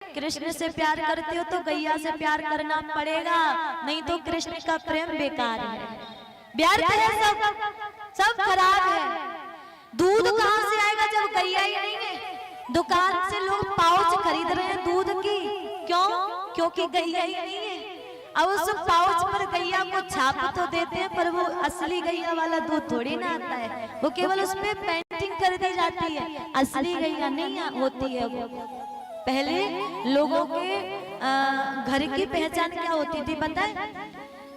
कृष्ण से प्यार करते हो तो गैया से प्यार करना पड़ेगा, नहीं तो कृष्ण का प्रेम बेकार है, व्यर्थ है, सब खराब है। दूध कहाँ से आएगा जब गैया ही नहीं है। दुकान से लोग पाउच खरीद रहे हैं दूध की, क्यों? क्योंकि गैया ही नहीं है। अब उस पाउच पर गैया को छाप तो देते हैं, पर वो असली गैया वाला दूध थोड़ी ना आता है, वो केवल उसमें पेंटिंग कर दी जाती है, असली गैया नहीं होती है वो। पहले लोगों के घर की पहचान क्या होती थी पता है?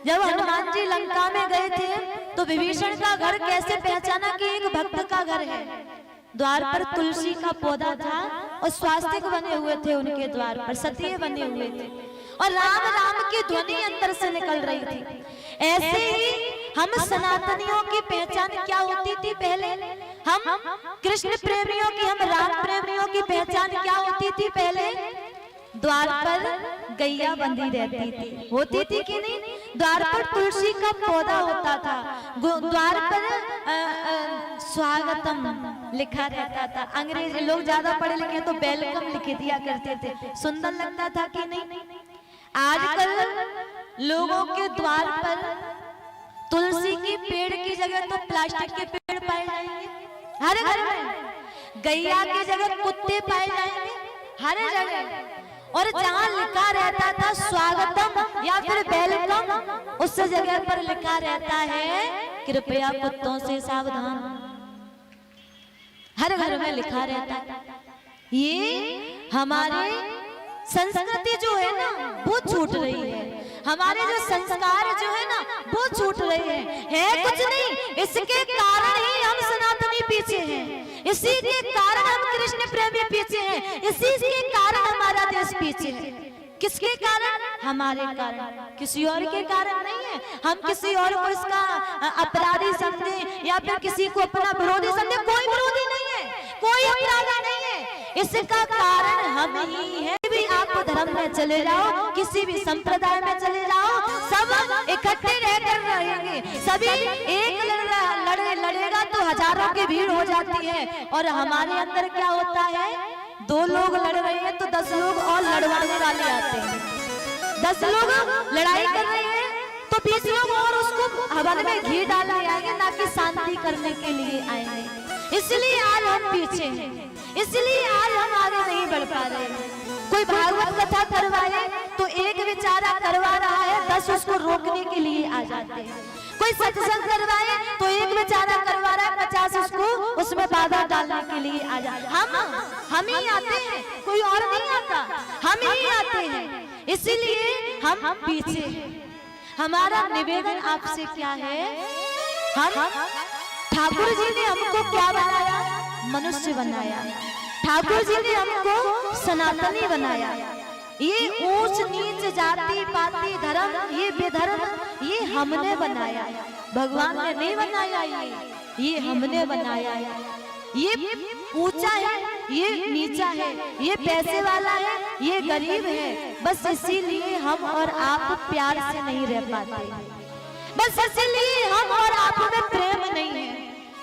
जब हनुमान जी लंका में गए थे तो विभीषण का घर कैसे पहचाना कि एक भक्त का घर है? द्वार पर तुलसी का पौधा था और स्वास्तिक बने हुए थे उनके द्वार पर, सतिये बने हुए थे और राम राम की ध्वनि अंदर से निकल रही थी। ऐसे ही हम सनातनियों की पहचान क्या होती थी पहले? हम कृष्ण प्रेमियों की, हम राम प्रेमियों की पहचान क्या होती थी पहले? द्वार पर गैया बंधी रहती थी, होती थी कि नहीं? द्वार पर तुलसी का पौधा होता था, द्वार पर स्वागतम लिखा रहता था। अंग्रेज लोग ज्यादा पढ़े लिखे तो वेलकम लिख दिया करते थे, सुंदर लगता था कि नहीं? आजकल लोगों के द्वार पर तुलसी की पेड़ की जगह तो प्लास्टिक के पेड़ पाए जाएंगे हर घर में, गैया की जगह कुत्ते पाए जाएंगे हर जगह, और जहाँ लिखा रहता था स्वागतम या फिर वेलकम, उस जगह पर लिखा रहता है कृपया कुत्तों से सावधान। हर घर में लिखा रहता है। ये हमारे संस्कृति जो है ना वो छूट रही है, हमारे जो संस्कार जो है ना वो छूट रहे हैं। है कुछ नहीं, इसके कारण ही हम सनातनी पीछे हैं, इसी के कारण हम कृष्ण प्रेमी पीछे हैं, इसी के कारण हमारा देश पीछे है। किसके कारण? हमारे कारण, किसी और के कारण नहीं है। हम किसी और को इसका अपराधी समझे या फिर किसी को अपना विरोधी समझे, कोई विरोधी नहीं है, कोई अपराधी नहीं है, इसका कारण हम ही है। भी आप धर्म में चले जाओ, किसी भी संप्रदाय में चले जाओ, सब इकट्ठे रहकर रहेंगे, सभी एक लड़ेगा तो हजारों की भीड़ हो जाती है। और हमारे अंदर क्या होता है? 2 लोग लड़ रहे हैं तो 10 लोग और लड़वाने वाले आते हैं, 10 लोग लड़ाई कर रहे हैं तो 20 लोग और उसको हवन में घी डालने आएंगे, ना कि शांति करने के लिए आएंगे। इसलिए आज हम पीछे हैं, इसलिए आज हम आगे नहीं बढ़ पा रहे हैं। कोई भागवत कथा करवाए तो एक बेचारा करवा रहा है, 10 उसको रोकने के लिए आ जाते हैं। कोई सत्संग करवाए तो एक बेचारा करवा रहा है, 50 उसको उसमें बाधा डालने के लिए आ जाते हैं। हम ही आते हैं, कोई और नहीं आता, हम ही आते हैं, इसीलिए हम पीछे हैं। हमारा निवेदन आपसे क्या है? हम ठाकुर जी ने हमको क्या बनाया? मनुष्य बनाया। ठाकुर जी ने हमको सनातनी बनाया। ये ऊंच नीच जाति पाति धर्म, ये बेधर्म, ये हमने बनाया, भगवान ने नहीं बनाया, ये हमने बनाया। ये ऊंचा है, ये नीचा है, ये पैसे वाला है, ये गरीब है, बस इसीलिए हम और आप प्यार से नहीं रह पाते, बस इसीलिए हम और आप में प्रेम नहीं है।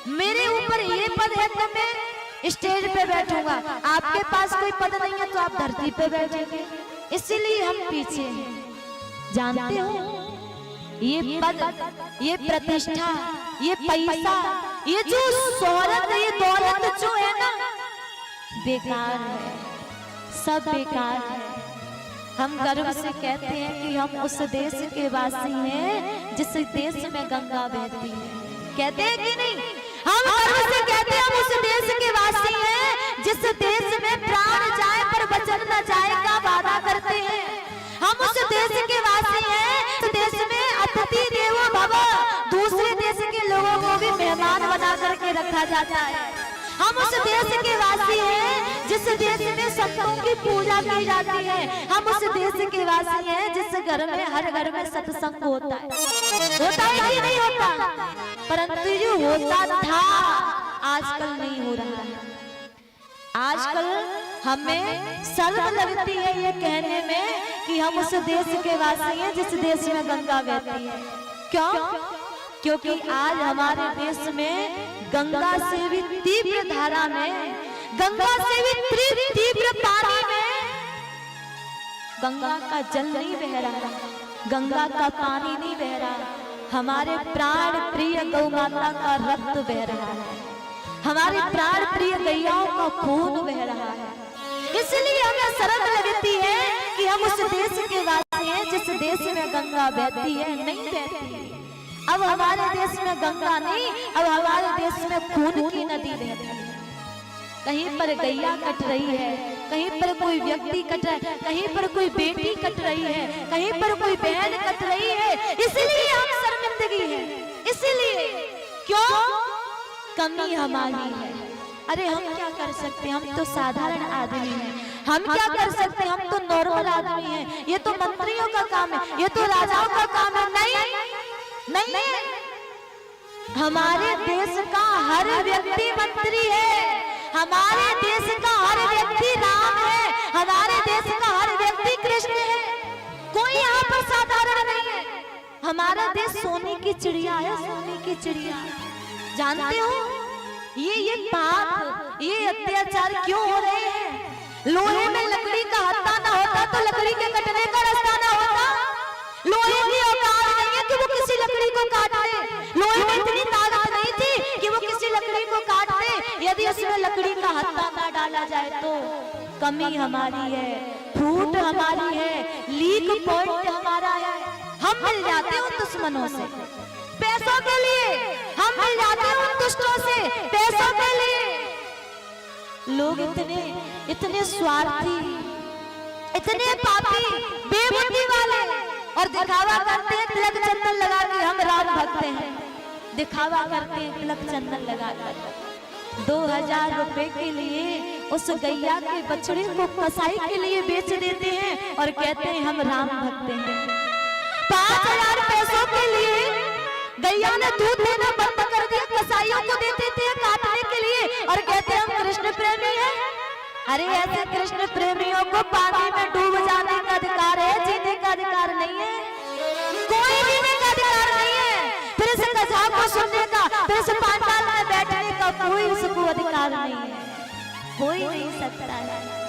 मेरे ऊपर ये पद है तो मैं स्टेज पे बैठूंगा, आपके पास कोई पद नहीं है तो आप धरती पे बैठेंगे, इसीलिए हम पीछे हैं। जानते हो ये पद, ये प्रतिष्ठा, ये पैसा, ये जो शोहरत, ये दौलत जो है ना बेकार है, सब बेकार है। हम गर्व से कहते हैं कि हम उस देश के वासी हैं जिस देश में गंगा बहती है, कहते हैं कि नहीं? हम गर्व से कहते हैं हम उस देश के वासी हैं जिस देश में प्राण जाए पर वचन न जाए का वादा करते हैं। हम उस देश के वासी हैं इस देश में अतिथि देवो भव, दूसरे देश के लोगों को भी मेहमान बना करके रखा जाता है। हम उस देश के वासी हैं जिस देश में संतों की पूजा की जाती है। हम उस देश के वासी हैं जिस घर में, हर घर में सत्संग होता है कि नहीं होता? परंतु जो होता था आजकल नहीं हो रहा है। आजकल हमें शर्म लगती है ये कहने में कि हम उस देश के वासी हैं जिस देश में गंगा बहती है। क्यों? क्योंकि आज हमारे देश में गंगा से भी तीव्र धारा में, गंगा से भी तीव्र पानी में गंगा का जल नहीं बह रहा, गंगा का पानी नहीं बह रहा, हमारे प्राण प्रिय गौ माता का रक्त बह रहा है, हमारे प्राण प्रिय गैयाओं का खून बह रहा है। इसलिए हमें शर्त लगती है कि हम उस देश के वासी हैं जिस देश में गंगा बहती है, नहीं बहती है। अब हमारे देश में गंगा नहीं, अब हमारे देश में खून की नदी बहती है। कहीं पर गैया कट रही है, कहीं पर कोई व्यक्ति कट रहा है, कहीं पर कोई बेटी कट रही है, कहीं पर कोई बहन कट रही है। इसलिए हम शर्मिंदगी है, इसलिए क्यों? कमी हमारी है। अरे हम क्या कर सकते हैं, हम तो साधारण आदमी हैं, हम क्या कर सकते हैं, हम तो नॉर्मल आदमी हैं। ये तो मंत्रियों का काम है, ये तो राजाओं का काम है। नहीं, हमारे देश का हर व्यक्ति मंत्री है, हमारे देश का हर व्यक्ति राम है, हमारे देश का हर व्यक्ति कृष्ण है। कोई यहाँ पर साधारण नहीं है। हमारा देश सोने की चिड़िया है, सोने की चिड़िया। जानते हो ये पाप, ये अत्याचार क्यों हो रहे हैं? लोहे में लकड़ी का हत्था ना होता तो लकड़ी के कटने का रास्ता ना होता। लोहे की औकात नहीं है कि वो किसी लकड़ी को काट दे, लोहे में इतनी ताकत नहीं थी कि वो किसी लकड़ी को काट दे। यदि उसमें लकड़ी का हत्था ना डाला जाए तो कमी हमारी है, फूट हमारी है, लीक पॉइंट हमारा है। हम मिल जाते हैं उन दुश्मनों से पैसों के लिए, हम मिल जाते हैं उन दुष्टों से पैसों के लिए। लोग इतने स्वार्थी, इतने पापी, बेबुद्धि वाले, और दिखावा करते हैं तिलक चंदन लगा के हम राम भक्त हैं। दिखावा करते हैं तिलक चंदन लगा कर 2000 रुपए के लिए उस गैया के बछड़े को कसाई के लिए बेच देते हैं और कहते हैं हम राम भक्त हैं। 5000 पैसों के लिए गैया ने दूध देना बंद कर दिया, कसाईयों को देते थे काटने के लिए और कहते हैं हम कृष्ण प्रेमी हैं। अरे ऐसे कृष्ण प्रेमियों को पानी में डूब जाने का अधिकार है, जीने का अधिकार नहीं है। कोई जीने का अधिकार नहीं है। फिर इस कथा को सुनने का, फिर इस पांडाल में बैठने का कोई उसको अधिकार नहीं है, कोई नहीं सकता है।